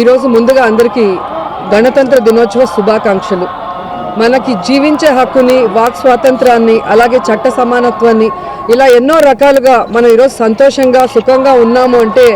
ఈరోజు ముందుగా అందరికీ గణతంత్ర దినోత్సవ శుభాకాంక్షలు. మనకి జీవించే హక్కుని, వాక్ స్వాతంత్రాన్ని, అలాగే చట్ట సమానత్వాన్ని ఇలా ఎన్నో రకాలుగా మనం ఈరోజు సంతోషంగా సుఖంగా ఉన్నాము అంటే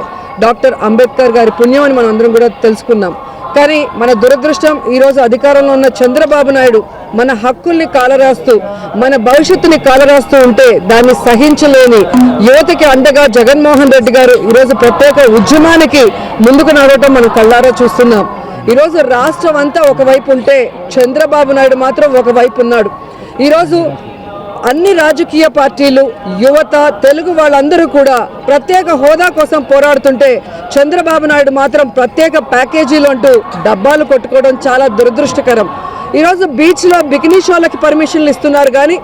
డాక్టర్ అంబేద్కర్ గారి పుణ్యం అని మనం అందరం కూడా తెలుసుకున్నాం. కానీ మన దురదృష్టం ఈరోజు అధికారంలో ఉన్న చంద్రబాబు నాయుడు మన హక్కుల్ని కాలరాస్తూ, మన భవిష్యత్తుని కాలరాస్తూ ఉంటే దాన్ని సహించలేని యువతకి అండగా జగన్మోహన్ రెడ్డి గారు ఈరోజు ప్రత్యేక ఉద్యమానికి ముందుకు నడవటం మనం కళ్ళారా చూస్తున్నాం. ఈరోజు రాష్ట్రం అంతా ఒకవైపు ఉంటే చంద్రబాబు నాయుడు మాత్రం ఒకవైపు ఉన్నాడు. ఈరోజు అన్ని రాజకీయ పార్టీలు, యువత, తెలుగు వాళ్ళందరూ కూడా ప్రత్యేక హోదా కోసం పోరాడుతుంటే చంద్రబాబు నాయుడు మాత్రం ప్రత్యేక ప్యాకేజీలు అంటూ డబ్బాలు కొట్టుకోవడం చాలా దురదృష్టకరం. ఈరోజు బీచ్లో బికినీ షోలకి పర్మిషన్లు ఇస్తున్నారు, కానీ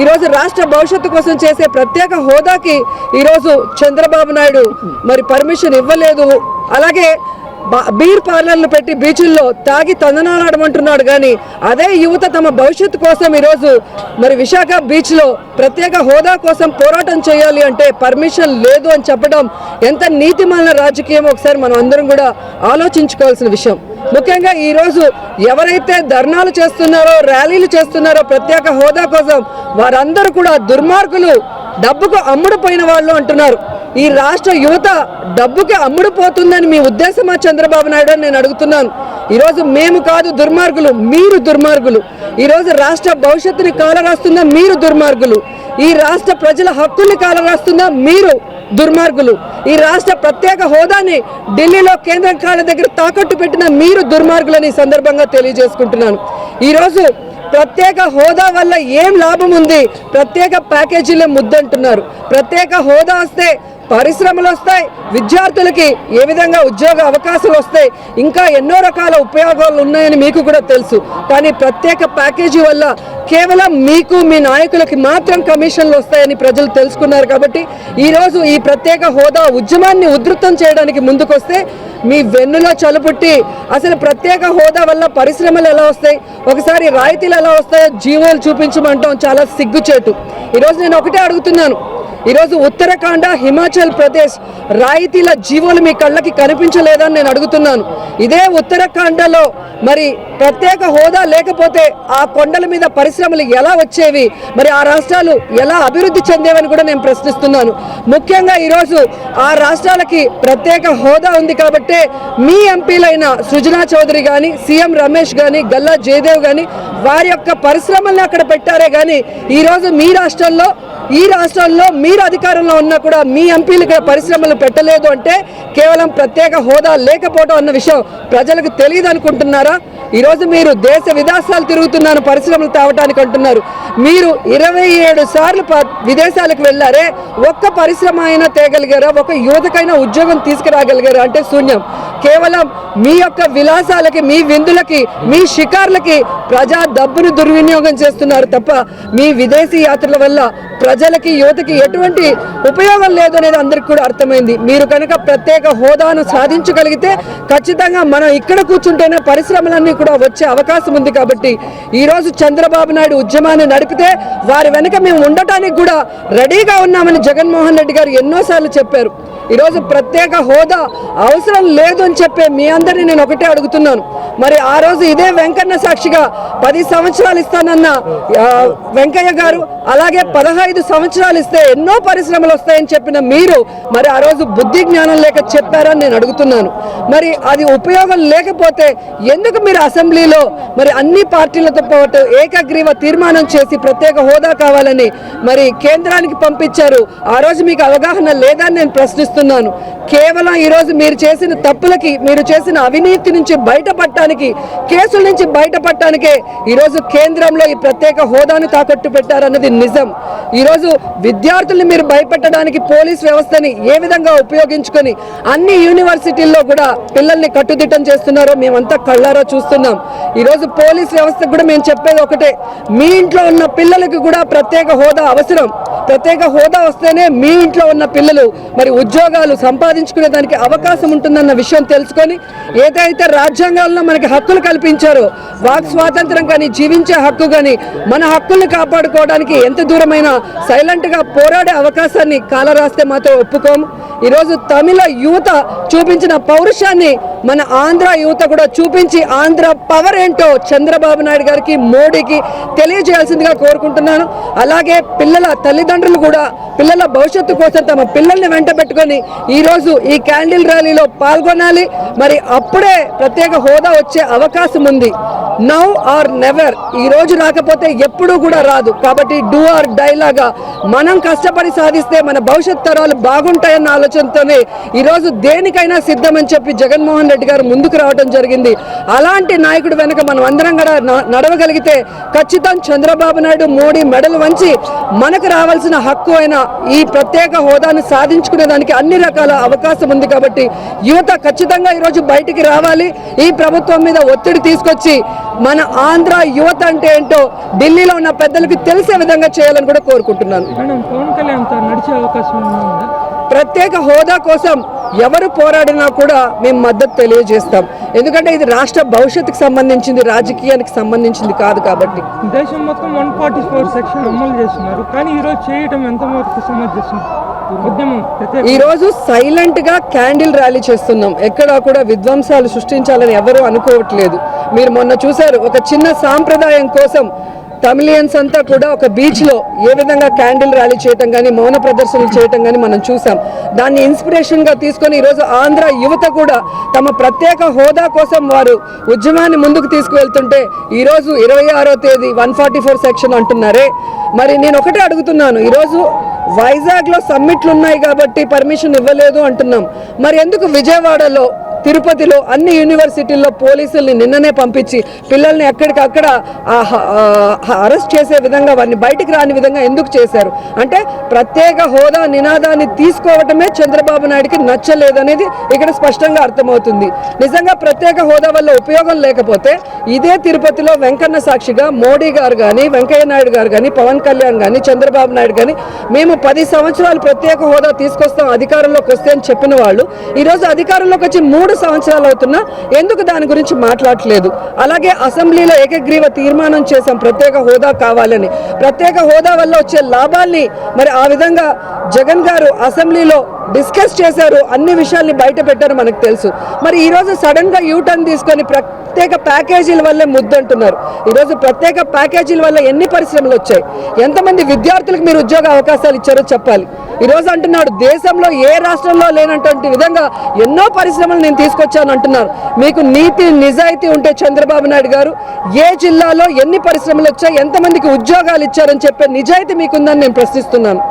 ఈరోజు రాష్ట్ర భవిష్యత్తు కోసం చేసే ప్రత్యేక హోదాకి ఈరోజు చంద్రబాబు నాయుడు మరి పర్మిషన్ ఇవ్వలేదు. అలాగే బీర్ పార్లర్లు పెట్టి బీచుల్లో తాగి తందనాలాడమంటున్నాడు. కానీ అదే యువత తమ భవిష్యత్తు కోసం ఈరోజు మరి విశాఖ బీచ్లో ప్రత్యేక హోదా కోసం పోరాటం చేయాలి అంటే పర్మిషన్ లేదు అని చెప్పడం ఎంత నీతిమాలిన రాజకీయం ఒకసారి మనం అందరం కూడా ఆలోచించుకోవాల్సిన విషయం. ముఖ్యంగా ఈరోజు ఎవరైతే ధర్నాలు చేస్తున్నారో, ర్యాలీలు చేస్తున్నారో ప్రత్యేక హోదా కోసం, వారందరూ కూడా దుర్మార్గులు, డబ్బుకు అమ్ముడుపోయిన వాళ్ళు అంటున్నారు. ఈ రాష్ట్ర యువత డబ్బుకి అమ్ముడుపోతుందని మీ ఉద్దేశమా చంద్రబాబు నాయుడు అని నేను అడుగుతున్నాను. ఈరోజు మేము కాదు దుర్మార్గులు, మీరు దుర్మార్గులు. ఈరోజు రాష్ట్ర భవిష్యత్తుని కాలరాస్తుందా మీరు దుర్మార్గులు. ఈ రాష్ట్ర ప్రజల హక్కుల్ని కాలరాస్తుందా మీరు దుర్మార్గులు. ఈ రాష్ట్ర ప్రత్యేక హోదాని ఢిల్లీలో కేంద్రం కాళ్ళ దగ్గర తాకట్టు పెట్టిన మీరు దుర్మార్గులని సందర్భంగా తెలియజేసుకుంటున్నాను. ఈరోజు ప్రత్యేక హోదా వల్ల ఏం లాభం ఉంది? ప్రత్యేక ప్యాకేజీలే ముద్దంటున్నారు. ప్రత్యేక హోదా వస్తే పరిశ్రమలు వస్తాయి, విద్యార్థులకి ఏ విధంగా ఉద్యోగ అవకాశాలు వస్తాయి, ఇంకా ఎన్నో రకాల ఉపయోగాలు ఉన్నాయని మీకు కూడా తెలుసు. కానీ ప్రత్యేక ప్యాకేజీ వల్ల కేవలం మీకు, మీ నాయకులకి మాత్రం కమిషన్లు వస్తాయని ప్రజలు తెలుసుకున్నారు. కాబట్టి ఈరోజు ఈ ప్రత్యేక హోదా ఉద్యమాన్ని ఉధృతం చేయడానికి ముందుకొస్తే మీ వెన్నులో చలుపుట్టి అసలు ప్రత్యేక హోదా వల్ల పరిశ్రమలు ఎలా వస్తాయి, ఒకసారి రాయితీలు ఎలా వస్తాయో జీవోలు చూపించమంటాం చాలా సిగ్గుచేటు. ఈరోజు నేను ఒకటే అడుగుతున్నాను, ఈరోజు ఉత్తరాఖండ్, హిమాచల్ ప్రదేశ్ రాయితీల జీవోలు మీ కళ్ళకి కనిపించలేదని నేను అడుగుతున్నాను. ఇదే ఉత్తరాఖండ్లో మరి ప్రత్యేక హోదా లేకపోతే ఆ కొండల మీద పరిశ్రమలు ఎలా వచ్చేవి, మరి ఆ రాష్ట్రాలు ఎలా అభివృద్ధి చెందేవని కూడా నేను ప్రశ్నిస్తున్నాను. ముఖ్యంగా ఈరోజు ఆ రాష్ట్రాలకి ప్రత్యేక హోదా ఉంది కాబట్టే మీ ఎంపీలైన సృజనా చౌదరి కానీ, సీఎం రమేష్ కానీ, గల్లా జయదేవ్ కానీ వారి యొక్క పరిశ్రమల్ని అక్కడ పెట్టారే. కానీ ఈరోజు మీ రాష్ట్రంలో, ఈ రాష్ట్రాల్లో మీరు అధికారంలో ఉన్నా కూడా మీ ఎంపీలు ఇక్కడ పరిశ్రమలు పెట్టలేదు అంటే కేవలం ప్రత్యేక హోదా లేకపోవడం అన్న విషయం ప్రజలకు తెలియదు అనుకుంటున్నారా? ఈరోజు మీరు దేశ విదేశాలు తిరుగుతున్నాను పరిశ్రమలు తేవటానికి అంటున్నారు. మీరు 27 సార్లు విదేశాలకు వెళ్ళారే, ఒక్క పరిశ్రమ అయినా తేగలిగారా? ఒక యువతకైనా ఉద్యోగం తీసుకురాగలిగారా అంటే శూన్యం. కేవలం మీ యొక్క విలాసాలకి, మీ విందులకి, మీ షికార్లకి ప్రజా డబ్బును దుర్వినియోగం చేస్తున్నారు తప్ప మీ విదేశీ యాత్రల వల్ల ప్రజలకి, యువతకి ఎటువంటి ఉపయోగం లేదు అనేది అందరికి కూడా అర్థమైంది. మీరు కనుక ప్రత్యేక హోదాను సాధించగలిగితే ఖచ్చితంగా మనం ఇక్కడ కూర్చుంటేనే పరిశ్రమలన్నీ కూడా వచ్చే అవకాశం ఉంది. కాబట్టి ఈరోజు చంద్రబాబు నాయుడు ఉద్యమాన్ని నడిపితే వారి వెనక మేము ఉండటానికి కూడా రెడీగా ఉన్నామని జగన్మోహన్ రెడ్డి గారు ఎన్నోసార్లు చెప్పారు. ఈరోజు ప్రత్యేక హోదా అవసరం లేదు అని చెప్పే మీ అందరినీ నేను ఒకటే అడుగుతున్నాను. మరి ఆ రోజు ఇదే వెంకన్న సాక్షిగా 10 సంవత్సరాలు ఇస్తానన్న వెంకయ్య గారు, అలాగే 15 సంవత్సరాలు ఇస్తే ఎన్నో పరిశ్రమలు వస్తాయని చెప్పిన మీరు మరి ఆ రోజు బుద్ధి జ్ఞానం లేక చెప్పారని నేను అడుగుతున్నాను. మరి అది ఉపయోగం లేకపోతే ఎందుకు మీరు అసెంబ్లీలో మరి అన్ని పార్టీలతో పాటు ఏకగ్రీవ తీర్మానం చేసి ప్రత్యేక హోదా కావాలని మరి కేంద్రానికి పంపించారు? ఆ రోజు మీకు అవగాహన లేదని నేను ప్రశ్నిస్తున్నాను. కేవలం ఈరోజు మీరు చేసిన తప్పులకి, మీరు చేసిన అవినీతి నుంచి బయటపడటానికి, కేసుల నుంచి బయటపడటానికే ఈరోజు కేంద్రంలో ఈ ప్రత్యేక హోదాను తాకట్టు పెట్టారన్నది నిజం. ఈరోజు విద్యార్థుల్ని మీరు భయపెట్టడానికి పోలీస్ వ్యవస్థని ఏ విధంగా ఉపయోగించుకొని అన్ని యూనివర్సిటీల్లో కూడా పిల్లల్ని కట్టుదిట్టం చేస్తున్నారో మేమంతా కళ్ళారా చూస్తున్నాం. ఈరోజు పోలీస్ వ్యవస్థకు కూడా మేము చెప్పేది ఒకటే, మీ ఇంట్లో ఉన్న పిల్లలకి కూడా ప్రత్యేక హోదా అవసరం. ప్రత్యేక హోదా వస్తేనే మీ ఇంట్లో ఉన్న పిల్లలు మరి ఉద్యోగాలు సంపాదించుకునే దానికి అవకాశం ఉంటుందన్న విషయం తెలుసుకొని ఏదైతే రాజ్యాంగాల్లో మనకి హక్కులు కల్పించారో వాక్ స్వాతంత్రం కానీ జీవించే హక్కు కానీ మన హక్కుల్ని కాపాడుకోవడానికి ఎంత దూరమైనా సైలెంట్గా పోరాడే అవకాశాన్ని కాలరాస్తే మాత్రం ఒప్పుకోము. ఈరోజు తమిళ యువత చూపించిన పౌరుషాన్ని మన ఆంధ్ర యువత కూడా చూపించి ఆంధ్ర పవర్ ఏంటో చంద్రబాబు నాయుడు గారికి మోడీకి తెలియజేయాల్సిందిగా కోరుకుంటున్నాను. అలాగే పిల్లల తల్లిదండ్రులు కూడా పిల్లల భవిష్యత్తు కోసం తమ పిల్లల్ని వెంట పెట్టుకొని ఈరోజు ఈ క్యాండిల్ ర్యాలీలో పాల్గొనాలి. మరి అప్పుడే ప్రత్యేక హోదా వచ్చే అవకాశం ఉంది. నౌ ఆర్ నెవర్, ఈ రోజు రాకపోతే ఎప్పుడూ కూడా రాదు. కాబట్టి డూ ఆర్ డై లాగా మనం కష్టపడి సాధిస్తే మన భవిష్యత్ తరాలు బాగుంటాయన్న ఆలోచనతోనే ఈరోజు దేనికైనా సిద్ధమని చెప్పి జగన్మోహన్ రెడ్డి గారు ముందుకు రావడం జరిగింది. అలాంటి నాయకుడు వెనక మనం అందరం కూడా నడవగలిగితే ఖచ్చితంగా చంద్రబాబు నాయుడు మోడీ మెడలు వంచి మనకు రావాల్సిన హక్కు అయిన ఈ ప్రత్యేక హోదాను సాధించుకునే దానికి అన్ని రకాల అవకాశం ఉంది. కాబట్టి యువత ఖచ్చితంగా ఈరోజు బయటికి రావాలి. ఈ ప్రభుత్వం మీద ఒత్తిడి తీసుకొచ్చి మన ఆంధ్ర యువత అంటే ఏంటో ఢిల్లీలో ఉన్న పెద్దలకి తెలిసే విధంగా చేయాలని కూడా కోరుకుంటున్నాను. ప్రత్యేక హోదా కోసం ఎవరు పోరాడినా కూడా మేము మద్దతు తెలియజేస్తాం. ఎందుకంటే ఇది రాష్ట్ర భవిష్యత్తుకు సంబంధించింది, రాజకీయానికి సంబంధించింది కాదు. కాబట్టి దేశం మొత్తం 144 సెక్షన్ అమలు చేస్తున్నారు, కానీ ఈరోజు చేయడం ఎంతవరకు సమంజసం? ఈరోజు సైలెంట్ గా క్యాండిల్ ర్యాలీ చేస్తున్నాం. ఎక్కడా కూడా విధ్వంసాలు సృష్టించాలని ఎవరూ అనుకోవట్లేదు. మీరు మొన్న చూశారు, ఒక చిన్న సాంప్రదాయం కోసం తమిళియన్స్ అంతా కూడా ఒక బీచ్లో ఏ విధంగా క్యాండిల్ ర్యాలీ చేయటం కానీ మౌన ప్రదర్శనలు చేయటం కానీ మనం చూసాం. దాన్ని ఇన్స్పిరేషన్గా తీసుకొని ఈరోజు ఆంధ్ర యువత కూడా తమ ప్రత్యేక హోదా కోసం వారు ఉద్యమాన్ని ముందుకు తీసుకువెళ్తుంటే ఈరోజు 26వ తేదీ 144 సెక్షన్ అంటున్నారే. మరి నేను ఒకటే అడుగుతున్నాను, ఈరోజు వైజాగ్లో సమ్మిట్లు ఉన్నాయి కాబట్టి పర్మిషన్ ఇవ్వలేదు అంటున్నాం. మరి ఎందుకు విజయవాడలో, తిరుపతిలో అన్ని యూనివర్సిటీల్లో పోలీసుల్ని నిన్ననే పంపించి పిల్లల్ని ఎక్కడికక్కడ అరెస్ట్ చేసే విధంగా వారిని బయటికి రాని విధంగా ఎందుకు చేశారు? అంటే ప్రత్యేక హోదా నినాదాన్ని తీసుకోవటమే చంద్రబాబు నాయుడికి నచ్చలేదనేది ఇక్కడ స్పష్టంగా అర్థమవుతుంది. నిజంగా ప్రత్యేక హోదా వల్ల ఉపయోగం లేకపోతే ఇదే తిరుపతిలో వెంకన్న సాక్షిగా మోడీ గారు కానీ, వెంకయ్య నాయుడు గారు కానీ, పవన్ కళ్యాణ్ కానీ, చంద్రబాబు నాయుడు కానీ మేము 10 సంవత్సరాలు ప్రత్యేక హోదా తీసుకొస్తాం అధికారంలోకి వస్తే అని చెప్పిన వాళ్ళు ఈరోజు అధికారంలోకి వచ్చి 3 సంవత్సరాలు అవుతున్నా ఎందుకు దాని గురించి మాట్లాడలేదు? అలాగే అసెంబ్లీలో ఏకగ్రీవ తీర్మానం చేశాం ప్రత్యేక హోదా కావాలని. ప్రత్యేక హోదా వల్ల వచ్చే లాభాల్ని మరి ఆ విధంగా జగన్ గారు అసెంబ్లీలో డిస్కస్ చేశారు, అన్ని విషయాల్ని బయట పెట్టారు మనకు తెలుసు. మరి ఈరోజు సడన్ గా యూటర్న్ తీసుకొని ప్రత్యేక ప్యాకేజీల వల్లే ముద్దంటున్నారు. ఈరోజు ప్రత్యేక ప్యాకేజీల వల్ల ఎన్ని పరిశ్రమలు వచ్చాయి? ఎంతమంది విద్యార్థులకు మీరు ఉద్యోగ అవకాశాలు ఇచ్చారో చెప్పాలి. ఈరోజు అంటున్నాడు దేశంలో ఏ రాష్ట్రంలో లేనటువంటి విధంగా ఎన్నో పరిశ్రమలు నేను తీసుకొచ్చాను అంటున్నారు. మీకు నీతి నిజాయితీ ఉంటే చంద్రబాబు నాయుడు గారు ఏ జిల్లాలో ఎన్ని పరిశ్రమలు వచ్చాయి, ఎంతమందికి ఉద్యోగాలు ఇచ్చారని చెప్పే నిజాయితీ మీకుందని నేను ప్రశ్నిస్తున్నాను.